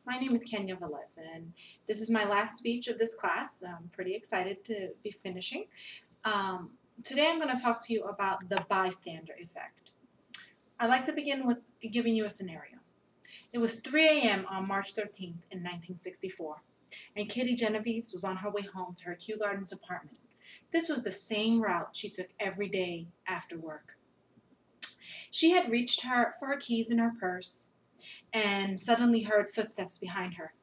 My name is Kenya Velez, and this is my last speech of this class. I'm pretty excited to be finishing. Um, Today I'm going to talk to you about the bystander effect. I'd like to begin with giving you a scenario. It was 3 a.m. on March 13th in 1964, and Kitty Genovese was on her way home to her Kew Gardens apartment. This was the same route she took every day after work. She had reached for her keys in her purse and suddenly heard footsteps behind her,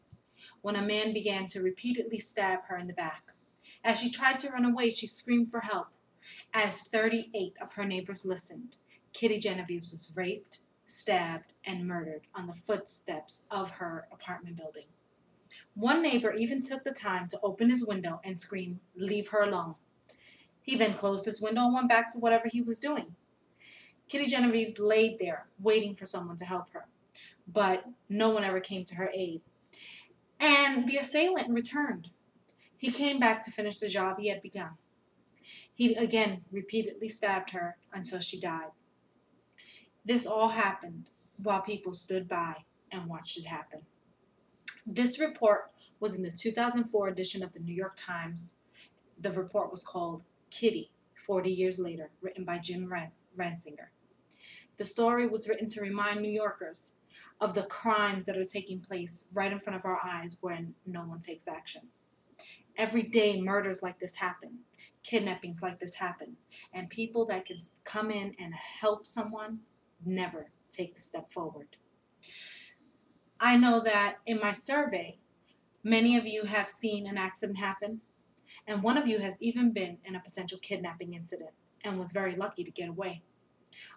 when a man began to repeatedly stab her in the back. As she tried to run away, she screamed for help. As 38 of her neighbors listened, Kitty Genovese was raped, stabbed, and murdered on the footsteps of her apartment building. One neighbor even took the time to open his window and scream, "Leave her alone." He then closed his window and went back to whatever he was doing. Kitty Genovese laid there, waiting for someone to help her, but no one ever came to her aid. And the assailant returned. He came back to finish the job he had begun. He again repeatedly stabbed her until she died. This all happened while people stood by and watched it happen. This report was in the 2004 edition of the New York Times. The report was called Kitty, 40 Years Later, written by Jim Ransinger. The story was written to remind New Yorkers of the crimes that are taking place right in front of our eyes when no one takes action. Every day, murders like this happen, kidnappings like this happen, and people that can come in and help someone never take the step forward. I know that in my survey, many of you have seen an accident happen, and one of you has even been in a potential kidnapping incident and was very lucky to get away.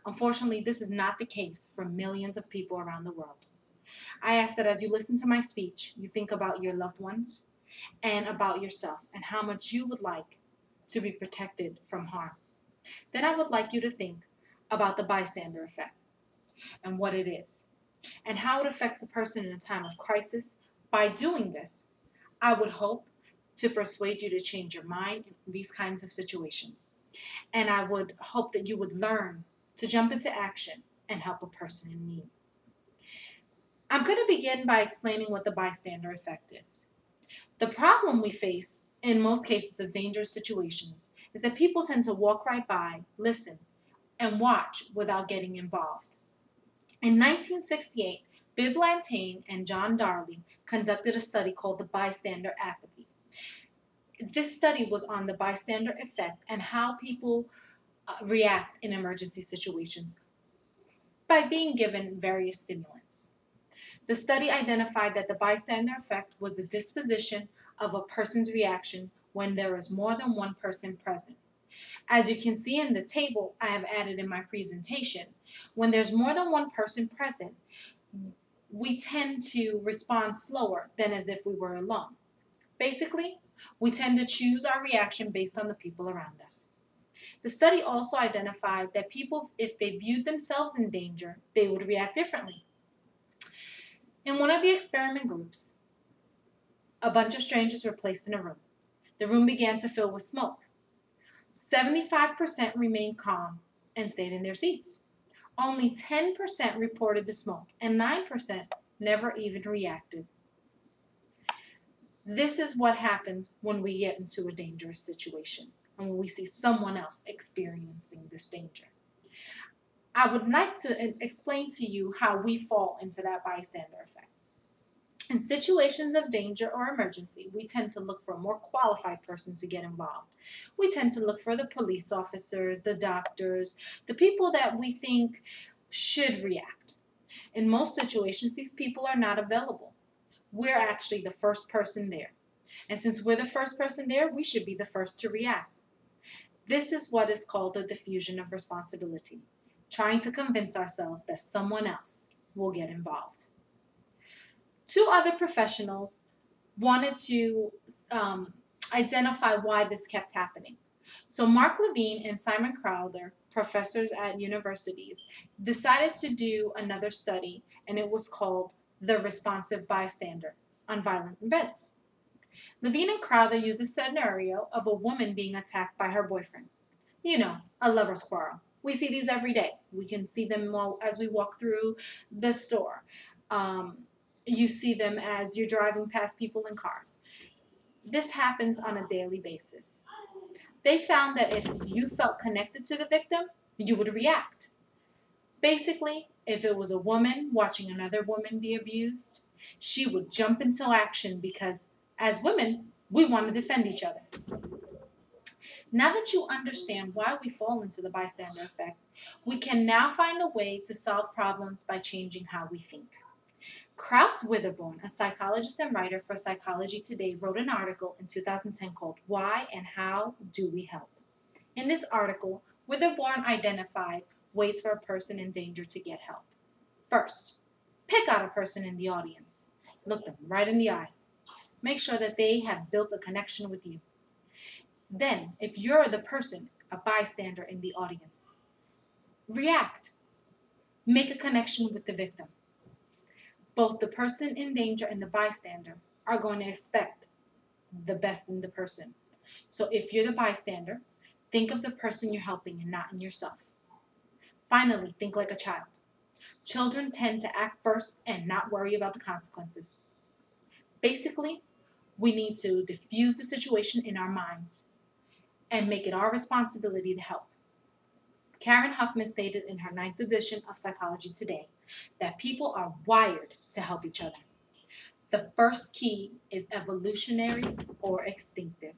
Unfortunately, this is not the case for millions of people around the world. I ask that as you listen to my speech, you think about your loved ones and about yourself and how much you would like to be protected from harm. Then I would like you to think about the bystander effect and what it is and how it affects the person in a time of crisis. By doing this, I would hope to persuade you to change your mind in these kinds of situations. And I would hope that you would learn to jump into action and help a person in need. I'm going to begin by explaining what the bystander effect is. The problem we face in most cases of dangerous situations is that people tend to walk right by, listen, and watch without getting involved. In 1968, Bibb Lantane and John Darley conducted a study called the bystander apathy. This study was on the bystander effect and how people react in emergency situations by being given various stimulants. The study identified that the bystander effect was the disposition of a person's reaction when there is more than one person present. As you can see in the table I have added in my presentation, when there's more than one person present, we tend to respond slower than as if we were alone. Basically, we tend to choose our reaction based on the people around us. The study also identified that people, if they viewed themselves in danger, they would react differently. In one of the experiment groups, a bunch of strangers were placed in a room. The room began to fill with smoke. 75% remained calm and stayed in their seats. Only 10% reported the smoke, and 9% never even reacted. This is what happens when we get into a dangerous situation and when we see someone else experiencing this danger. I would like to explain to you how we fall into that bystander effect. In situations of danger or emergency, we tend to look for a more qualified person to get involved. We tend to look for the police officers, the doctors, the people that we think should react. In most situations, these people are not available. We're actually the first person there. And since we're the first person there, we should be the first to react. This is what is called the diffusion of responsibility, trying to convince ourselves that someone else will get involved. Two other professionals wanted to identify why this kept happening. So Mark Levine and Simon Crowther, professors at universities, decided to do another study, and it was called The Responsive Bystander on Violent Events. Levine and Crowther used a scenario of a woman being attacked by her boyfriend. You know, a lover's quarrel. We see these every day. We can see them as we walk through the store. You see them as you're driving past people in cars. This happens on a daily basis. They found that if you felt connected to the victim, you would react. Basically, if it was a woman watching another woman be abused, she would jump into action because as women, we want to defend each other. Now that you understand why we fall into the bystander effect, we can now find a way to solve problems by changing how we think. Krauss Witherborn, a psychologist and writer for Psychology Today, wrote an article in 2010 called Why and How Do We Help? In this article, Witherborn identified ways for a person in danger to get help. First, pick out a person in the audience. Look them right in the eyes. Make sure that they have built a connection with you. Then, if you're the person, a bystander in the audience, react. Make a connection with the victim. Both the person in danger and the bystander are going to expect the best in the person. So if you're the bystander, think of the person you're helping and not in yourself. Finally, think like a child. Children tend to act first and not worry about the consequences. Basically, we need to diffuse the situation in our minds and make it our responsibility to help. Karen Huffman stated in her 9th edition of Psychology Today that people are wired to help each other. The first key is evolutionary or instinctive.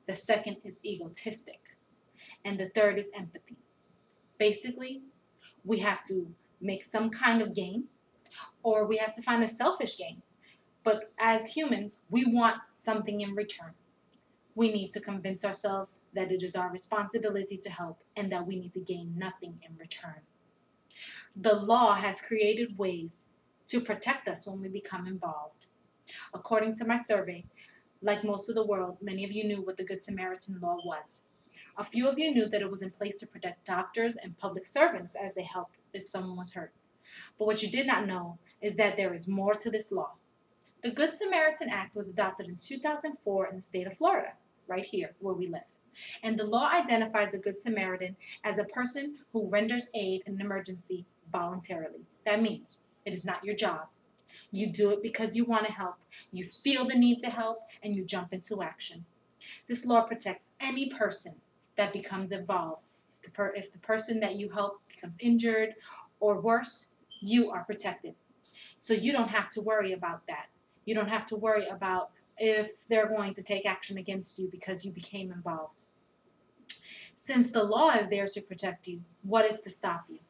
The second is egotistic. And the third is empathy. Basically, we have to make some kind of gain or we have to find a selfish gain. But as humans, we want something in return. We need to convince ourselves that it is our responsibility to help and that we need to gain nothing in return. The law has created ways to protect us when we become involved. According to my survey, like most of the world, many of you knew what the Good Samaritan law was. A few of you knew that it was in place to protect doctors and public servants as they helped if someone was hurt. But what you did not know is that there is more to this law. The Good Samaritan Act was adopted in 2004 in the state of Florida, right here where we live. And the law identifies a Good Samaritan as a person who renders aid in an emergency voluntarily. That means it is not your job. You do it because you want to help, you feel the need to help, and you jump into action. This law protects any person that becomes involved. If the person that you help becomes injured or worse, you are protected. So you don't have to worry about that. You don't have to worry about if they're going to take action against you because you became involved. Since the law is there to protect you, what is to stop you?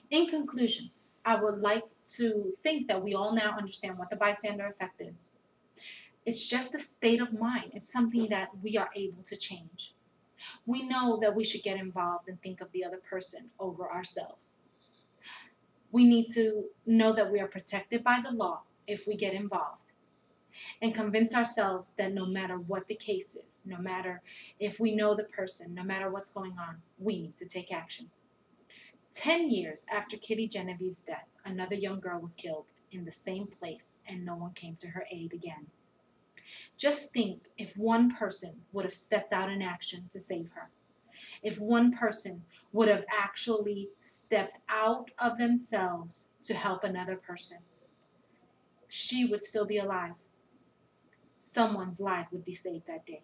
In conclusion, I would like to think that we all now understand what the bystander effect is. It's just a state of mind. It's something that we are able to change. We know that we should get involved and think of the other person over ourselves. We need to know that we are protected by the law if we get involved and convince ourselves that no matter what the case is, no matter if we know the person, no matter what's going on, we need to take action. 10 years after Kitty Genevieve's death, another young girl was killed in the same place and no one came to her aid again. Just think if one person would have stepped out in action to save her. If one person would have actually stepped out of themselves to help another person, she would still be alive. Someone's life would be saved that day.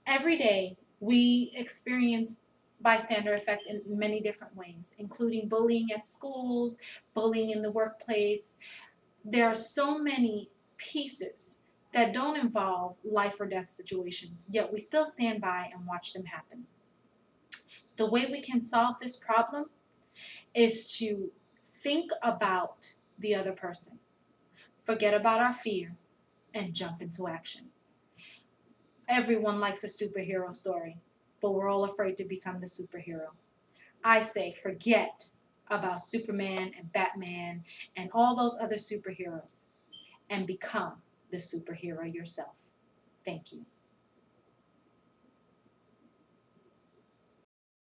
Every day, we experience bystander effect in many different ways, including bullying at schools, bullying in the workplace. There are so many pieces that don't involve life or death situations, yet we still stand by and watch them happen. The way we can solve this problem is to think about the other person, forget about our fear, and jump into action. Everyone likes a superhero story, but we're all afraid to become the superhero. I say forget about Superman and Batman and all those other superheroes and become the superhero yourself. Thank you.